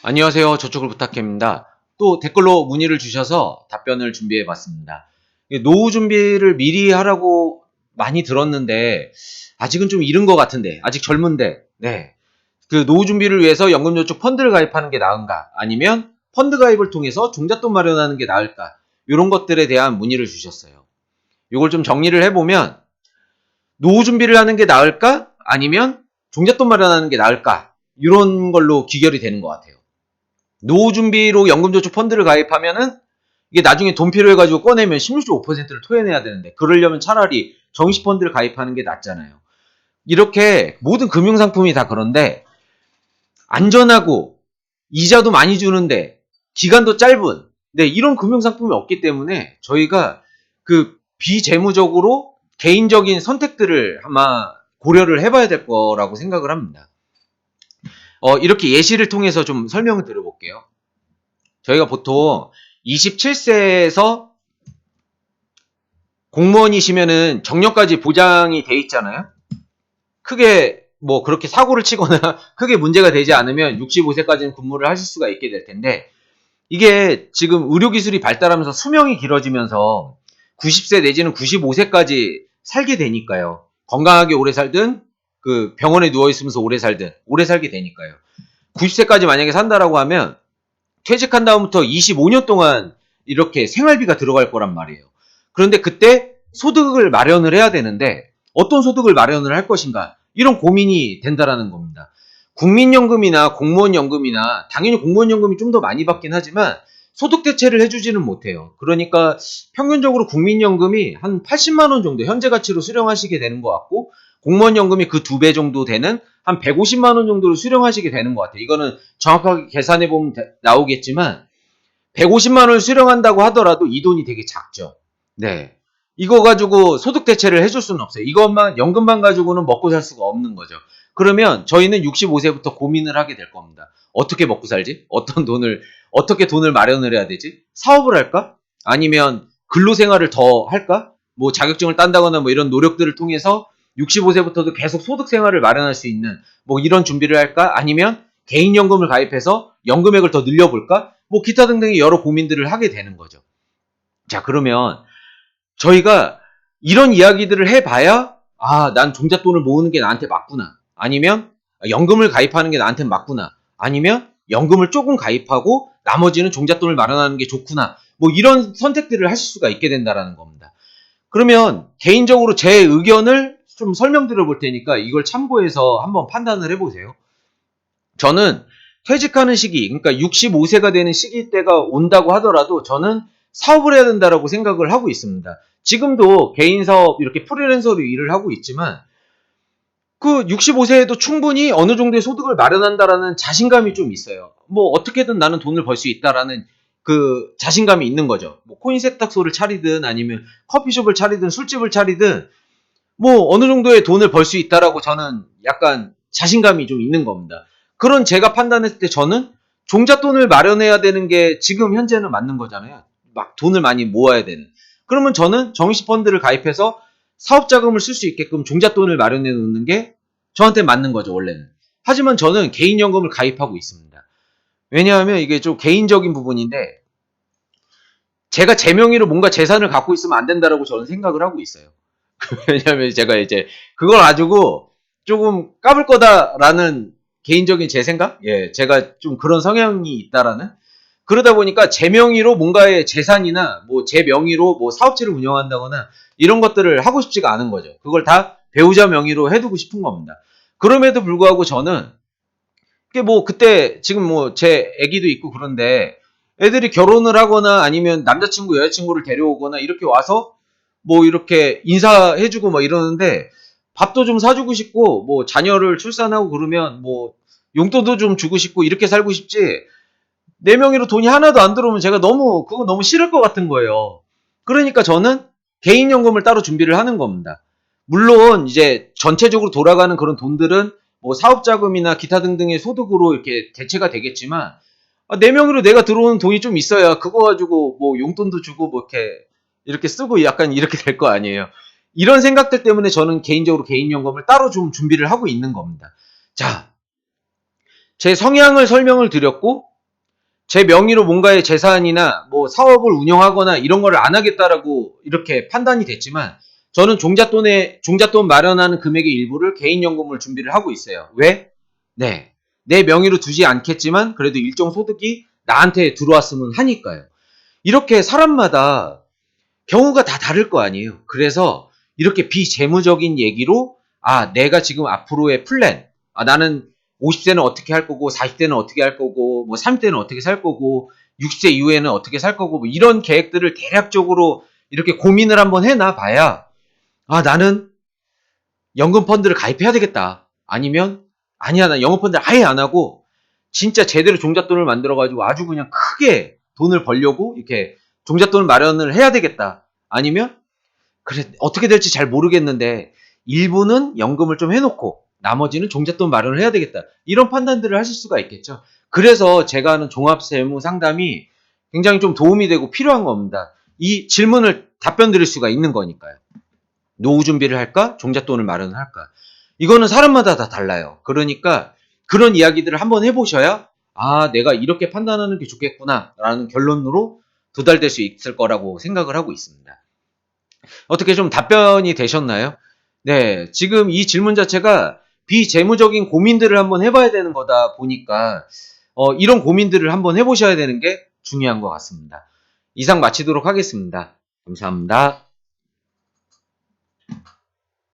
안녕하세요. 저축을 부탁해입니다. 또 댓글로 문의를 주셔서 답변을 준비해 봤습니다. 노후 준비를 미리 하라고 많이 들었는데 아직은 좀 이른 것 같은데 아직 젊은데 그 노후 준비를 위해서 연금저축 펀드를 가입하는 게 나은가 아니면 펀드 가입을 통해서 종잣돈 마련하는 게 나을까 이런 것들에 대한 문의를 주셨어요. 이걸 좀 정리를 해보면 노후 준비를 하는 게 나을까 아니면 종잣돈 마련하는 게 나을까 이런 걸로 귀결이 되는 것 같아요. 노후 준비로 연금저축 펀드를 가입하면은 이게 나중에 돈 필요해가지고 꺼내면 16.5%를 토해내야 되는데 그러려면 차라리 정시펀드를 가입하는 게 낫잖아요. 이렇게 모든 금융상품이 다 그런데 안전하고 이자도 많이 주는데 기간도 짧은 이런 금융상품이 없기 때문에 저희가 그 비재무적으로 개인적인 선택들을 아마 고려를 해봐야 될 거라고 생각을 합니다. 이렇게 예시를 통해서 좀 설명을 드려볼게요. 저희가 보통 27세에서 공무원이시면은 정년까지 보장이 돼 있잖아요. 크게 뭐 그렇게 사고를 치거나 크게 문제가 되지 않으면 65세까지는 근무를 하실 수가 있게 될 텐데 이게 지금 의료기술이 발달하면서 수명이 길어지면서 90세 내지는 95세까지 살게 되니까요. 건강하게 오래 살든 그 병원에 누워있으면서 오래 살든 오래 살게 되니까요. 90세까지 만약에 산다라고 하면 퇴직한 다음부터 25년 동안 이렇게 생활비가 들어갈 거란 말이에요. 그런데 그때 소득을 마련을 해야 되는데 어떤 소득을 마련을 할 것인가 이런 고민이 된다라는 겁니다. 국민연금이나 공무원연금이나 당연히 공무원연금이 좀 더 많이 받긴 하지만 소득 대체를 해주지는 못해요. 그러니까 평균적으로 국민연금이 한 80만 원 정도 현재 가치로 수령하시게 되는 것 같고 공무원연금이 그 2배 정도 되는 한 150만 원 정도를 수령하시게 되는 것 같아요. 이거는 정확하게 계산해 보면 나오겠지만 150만 원을 수령한다고 하더라도 이 돈이 되게 작죠. 네. 이거 가지고 소득 대체를 해줄 수는 없어요. 이것만 연금만 가지고는 먹고 살 수가 없는 거죠. 그러면 저희는 65세부터 고민을 하게 될 겁니다. 어떻게 먹고 살지? 어떻게 돈을 마련을 해야 되지? 사업을 할까? 아니면 근로생활을 더 할까? 뭐 자격증을 딴다거나 뭐 이런 노력들을 통해서 65세부터도 계속 소득 생활을 마련할 수 있는 뭐 이런 준비를 할까? 아니면 개인연금을 가입해서 연금액을 더 늘려볼까? 뭐 기타 등등의 여러 고민들을 하게 되는 거죠. 자, 그러면 저희가 이런 이야기들을 해봐야 난 종잣돈을 모으는 게 나한테 맞구나. 아니면 연금을 가입하는 게 나한테 맞구나. 아니면 연금을 조금 가입하고 나머지는 종잣돈을 마련하는 게 좋구나. 뭐 이런 선택들을 하실 수가 있게 된다라는 겁니다. 그러면 개인적으로 제 의견을 좀 설명드려 볼 테니까 이걸 참고해서 한번 판단을 해보세요. 저는 퇴직하는 시기, 그러니까 65세가 되는 시기 때가 온다고 하더라도 저는 사업을 해야 된다라고 생각을 하고 있습니다. 지금도 개인 사업 이렇게 프리랜서로 일을 하고 있지만 그 65세에도 충분히 어느 정도의 소득을 마련한다라는 자신감이 좀 있어요. 뭐 어떻게든 나는 돈을 벌 수 있다라는 그 자신감이 있는 거죠. 뭐 코인 세탁소를 차리든 아니면 커피숍을 차리든 술집을 차리든 뭐 어느 정도의 돈을 벌 수 있다라고 저는 약간 자신감이 좀 있는 겁니다. 그런 제가 판단했을 때 저는 종잣돈을 마련해야 되는 게 지금 현재는 맞는 거잖아요. 막 돈을 많이 모아야 되는. 그러면 저는 정시펀드를 가입해서 사업자금을 쓸 수 있게끔 종잣돈을 마련해 놓는 게 저한테 맞는 거죠, 원래는. 하지만 저는 개인연금을 가입하고 있습니다. 왜냐하면 이게 좀 개인적인 부분인데 제가 제 명의로 뭔가 재산을 갖고 있으면 안 된다라고 저는 생각을 하고 있어요. 왜냐하면 제가 이제 그걸 가지고 조금 까불 거다라는 개인적인 제 생각? 예, 제가 좀 그런 성향이 있다라는? 그러다 보니까 제 명의로 뭔가의 재산이나 뭐 제 명의로 뭐 사업체를 운영한다거나 이런 것들을 하고 싶지가 않은 거죠. 그걸 다 배우자 명의로 해두고 싶은 겁니다. 그럼에도 불구하고 저는 그게 뭐 그때 지금 뭐 제 애기도 있고 그런데 애들이 결혼을 하거나 아니면 남자친구 여자친구를 데려오거나 이렇게 와서 뭐 이렇게 인사해주고 뭐 이러는데 밥도 좀 사주고 싶고 뭐 자녀를 출산하고 그러면 뭐 용돈도 좀 주고 싶고 이렇게 살고 싶지 내 명의로 돈이 하나도 안 들어오면 제가 그거 너무 싫을 것 같은 거예요. 그러니까 저는 개인연금을 따로 준비를 하는 겁니다. 물론 이제 전체적으로 돌아가는 그런 돈들은 뭐 사업자금이나 기타 등등의 소득으로 이렇게 대체가 되겠지만 내 명의로 내가 들어오는 돈이 좀 있어야 그거 가지고 뭐 용돈도 주고 뭐 이렇게 쓰고 약간 이렇게 될 거 아니에요. 이런 생각들 때문에 저는 개인적으로 개인연금을 따로 좀 준비를 하고 있는 겁니다. 자, 제 성향을 설명을 드렸고 제 명의로 뭔가의 재산이나 뭐 사업을 운영하거나 이런 거를 안 하겠다라고 이렇게 판단이 됐지만 저는 종잣돈 마련하는 금액의 일부를 개인연금을 준비를 하고 있어요. 왜? 네. 내 명의로 두지 않겠지만 그래도 일정 소득이 나한테 들어왔으면 하니까요. 이렇게 사람마다 경우가 다 다를 거 아니에요. 그래서 이렇게 비재무적인 얘기로 내가 지금 앞으로의 플랜, 나는 50세는 어떻게 할 거고 40세는 어떻게 할 거고 뭐 30세는 어떻게 살 거고 60세 이후에는 어떻게 살 거고 뭐 이런 계획들을 대략적으로 이렇게 고민을 한번 해놔 봐야 나는 연금 펀드를 가입해야 되겠다. 아니면 아니야 나 연금 펀드를 아예 안 하고 진짜 제대로 종잣돈을 만들어 가지고 아주 그냥 크게 돈을 벌려고 이렇게 종잣돈을 마련을 해야 되겠다. 아니면 그래 어떻게 될지 잘 모르겠는데 일부는 연금을 좀 해놓고 나머지는 종잣돈 마련을 해야 되겠다. 이런 판단들을 하실 수가 있겠죠. 그래서 제가 하는 종합세무 상담이 굉장히 좀 도움이 되고 필요한 겁니다. 이 질문을 답변 드릴 수가 있는 거니까요. 노후 준비를 할까? 종잣돈을 마련을 할까? 이거는 사람마다 다 달라요. 그러니까 그런 이야기들을 한번 해보셔야 내가 이렇게 판단하는 게 좋겠구나 라는 결론으로 도달될 수 있을 거라고 생각을 하고 있습니다. 어떻게 좀 답변이 되셨나요? 네, 지금 이 질문 자체가 비재무적인 고민들을 한번 해봐야 되는 거다 보니까 이런 고민들을 한번 해보셔야 되는 게 중요한 것 같습니다. 이상 마치도록 하겠습니다. 감사합니다.